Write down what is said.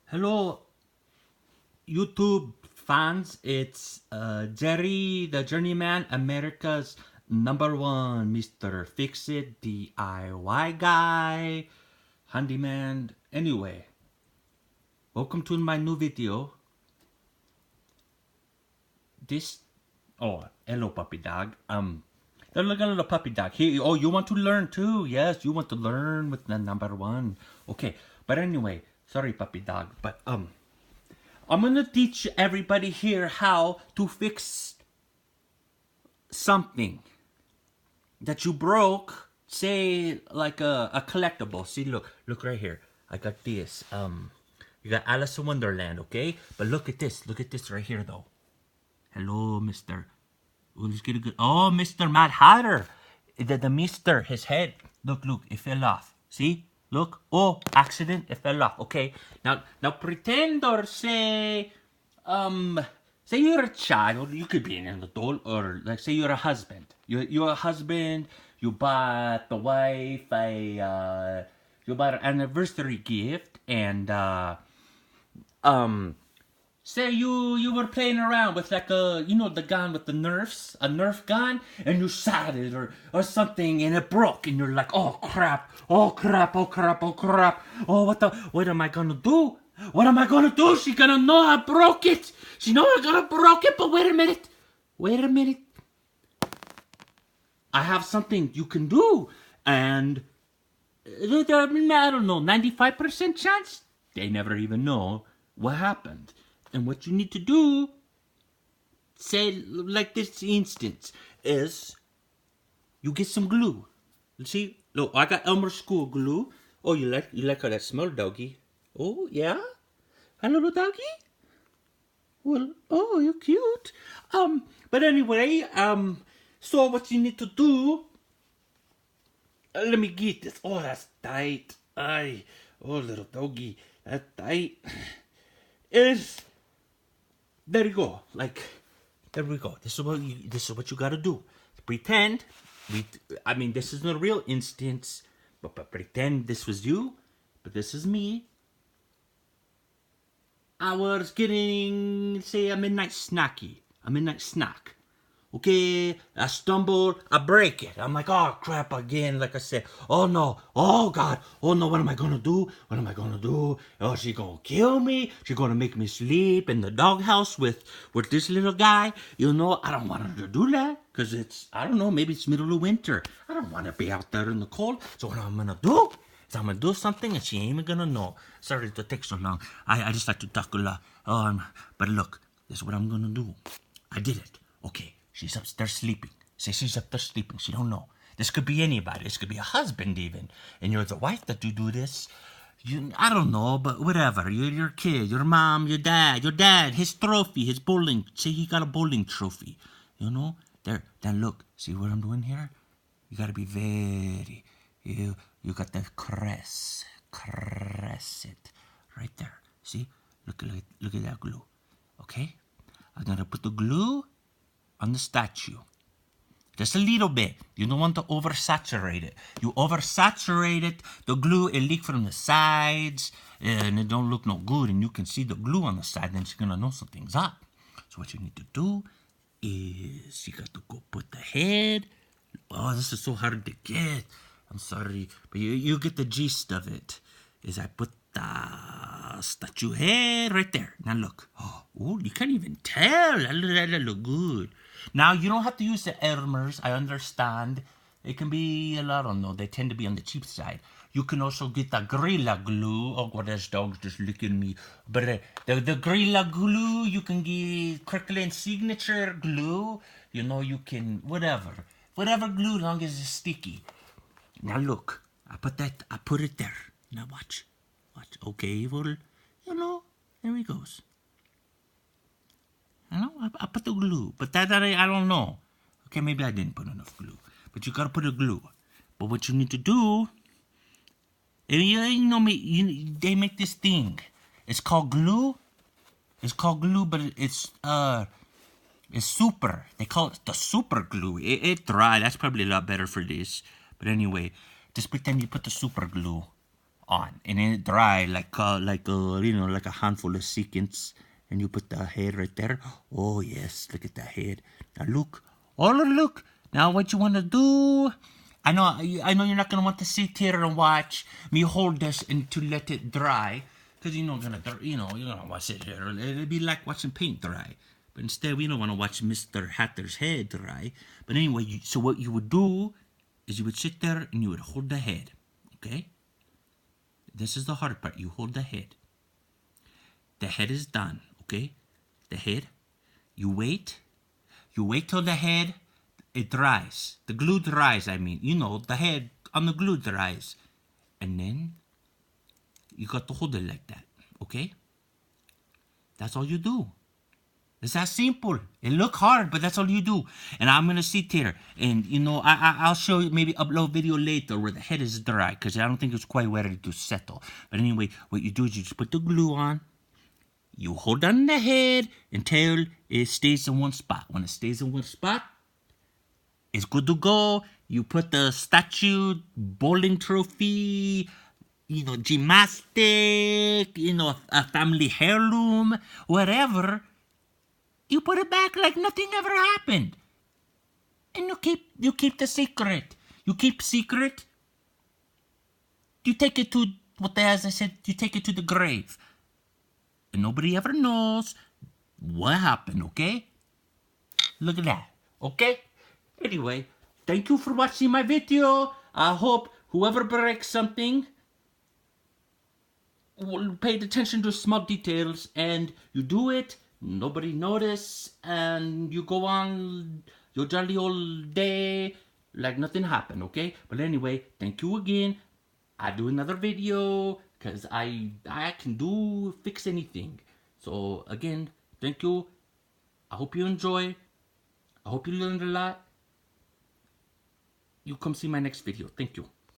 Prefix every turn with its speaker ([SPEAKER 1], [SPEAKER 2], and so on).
[SPEAKER 1] Hello, YouTube fans. It's Jerry, the Journeyman, America's #1 Mr. Fix-It DIY guy, handyman. Anyway, welcome to my new video. This, hello puppy dog. Look at a little puppy dog. Here, you want to learn too? Yes, you want to learn with the #1. Okay, but anyway, sorry puppy dog, but I'm gonna teach everybody here how to fix something that you broke. Say like a collectible. See, look right here. I got this. You got Alice in Wonderland, okay? But look at this. Look at this right here, though. Hello, Mister. Oh, let's get a good. Oh, Mister Mad Hatter. The Mister, his head. Look, it fell off. See? Look. Oh, accident. It fell off. Okay. Now pretend or say, say you're a child. You could be an adult, or like say you're a husband. You're a husband. You bought the wife you bought an anniversary gift, and say you were playing around with like the gun with the nerfs, a nerf gun, and you shot it or something, and it broke, and you're like, oh crap, oh what am I gonna do? What am I gonna do? She gonna know I broke it. She know I gonna broke it. But wait a minute. I have something you can do, and I don't know, 95% chance they never even know what happened. And what you need to do, say like this instance, is you get some glue. See, look, I got Elmer School glue. Oh, you like how that smells, doggy? Oh yeah, hi little doggy. Well, oh, you're cute. But anyway, so what you need to do? Let me get this. Oh, that's tight. Ay, oh, little doggy, that's tight. Is there you go. Like, there we go. This is what you gotta do. Pretend. This is not a real instance, but pretend this was you, but this is me. I was getting, say, a midnight snack. Okay, I stumble, I break it. I'm like, oh crap again, like I said. Oh no, oh God, oh no, what am I gonna do? Oh, she gonna kill me? She gonna make me sleep in the doghouse with this little guy? I don't want her to do that, because I don't know, maybe it's middle of winter. I don't want to be out there in the cold. So what I'm gonna do is I'm gonna do something and she ain't even gonna know. Sorry to take so long. I just like to talk a lot. But look, this is what I'm gonna do. I did it. Okay. She's upstairs sleeping. Say she's upstairs sleeping. She don't know. This could be anybody. This could be a husband even. And you're the wife that you do this. I don't know, but whatever. You're your kid, your mom, your dad, his trophy, his bowling. Say he got a bowling trophy. There. Then look. See what I'm doing here? You gotta be very. You got the crest it right there. See? Look at that glue. Okay? I'm gonna put the glue on the statue. Just a little bit. You don't want to oversaturate it. You oversaturate it, the glue, it leak from the sides, and it don't look no good, and you can see the glue on the side, then you're gonna know something's up. So what you need to do is you got to go put the head. Oh, this is so hard to get. I'm sorry, but you get the gist of it. Is I put the statue head right there. Now look. Oh, you can't even tell. That look good. Now, you don't have to use the Elmers. I understand. It can be, I don't know, they tend to be on the cheap side. You can also get the Gorilla Glue. Oh, God, this dog's just licking me. But the Gorilla Glue, you can get Kirkland Signature Glue. You can, whatever. Whatever glue, long as it's sticky. Now, look. I put it there. Now, watch. Okay, well, there he goes. I put the glue, but that I don't know. Okay, maybe I didn't put enough glue, but you gotta put the glue. But what you need to do, they make this thing. It's called glue. But it's super. They call it the super glue. It dry. That's probably a lot better for this. But anyway, just pretend you put the super glue on, and then it dry like a handful of seconds, and you put the head right there. Oh yes, look at the head. Now look, oh look. Now what you want to do? I know you're not gonna want to sit here and watch me hold this and to let it dry, cause you're gonna watch it here. It'll be like watching paint dry. But instead, we don't want to watch Mr. Hatter's head dry. But anyway, so what you would do is you would sit there and you would hold the head, okay? This is the hard part. You hold the head. The head is done, okay? The head. You wait. You wait till the head, it dries. The glue dries, I mean. The head on the glue dries. And then you got to hold it like that, okay? That's all you do. It's that simple. It look hard, but that's all you do. And I'm gonna sit here, and I'll show you, maybe upload video later where the head is dry, because I don't think it's quite ready to settle. But anyway, what you do is you just put the glue on. You hold on the head until it stays in one spot. When it stays in one spot, it's good to go. You put the statue, bowling trophy, gymnastic, a family heirloom, whatever. You put it back like nothing ever happened. And you keep the secret. You keep secret. You take it to as I said, you take it to the grave. And nobody ever knows what happened, okay? Look at that. Okay? Anyway, thank you for watching my video. I hope whoever breaks something paid attention to small details, and you do it, nobody notice, and you go on your jolly old day like nothing happened, okay? But anyway, thank you again. I do another video because I can fix anything. So again, thank you. I hope you enjoy. I hope you learned a lot. You come see my next video. Thank you.